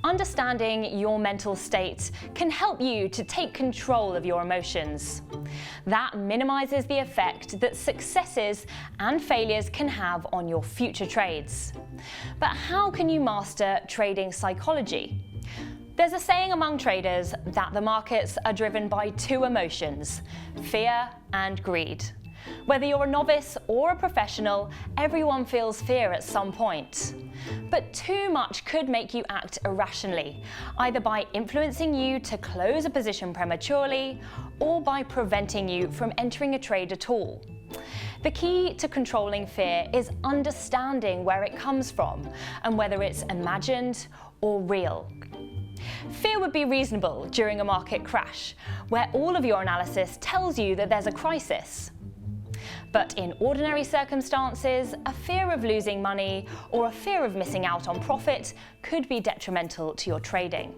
Understanding your mental state can help you to take control of your emotions. That minimizes the effect that successes and failures can have on your future trades. But how can you master trading psychology? There's a saying among traders that the markets are driven by two emotions, fear and greed. Whether you're a novice or a professional, everyone feels fear at some point. But too much could make you act irrationally, either by influencing you to close a position prematurely or by preventing you from entering a trade at all. The key to controlling fear is understanding where it comes from and whether it's imagined or real. Fear would be reasonable during a market crash, where all of your analysis tells you that there's a crisis. But in ordinary circumstances, a fear of losing money or a fear of missing out on profit could be detrimental to your trading.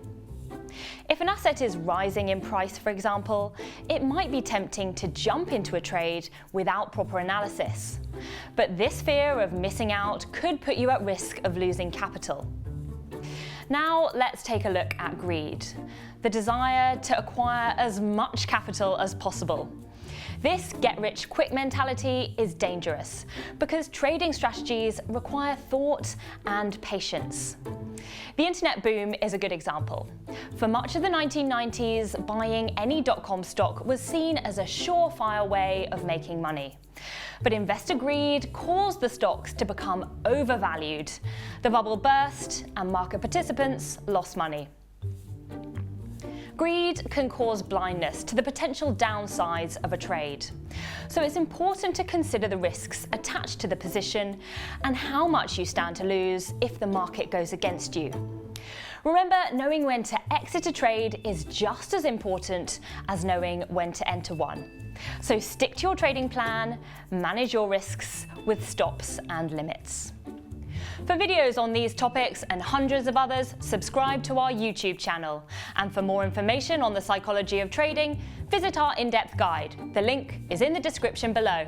If an asset is rising in price, for example, it might be tempting to jump into a trade without proper analysis. But this fear of missing out could put you at risk of losing capital. Now let's take a look at greed, the desire to acquire as much capital as possible. This get-rich-quick mentality is dangerous because trading strategies require thought and patience. The internet boom is a good example. For much of the 1990s, buying any dot-com stock was seen as a surefire way of making money. But investor greed caused the stocks to become overvalued. The bubble burst and market participants lost money. Greed can cause blindness to the potential downsides of a trade. So it's important to consider the risks attached to the position and how much you stand to lose if the market goes against you. Remember, knowing when to exit a trade is just as important as knowing when to enter one. So stick to your trading plan, manage your risks with stops and limits. For videos on these topics and hundreds of others, subscribe to our YouTube channel. And for more information on the psychology of trading, visit our in-depth guide. The link is in the description below.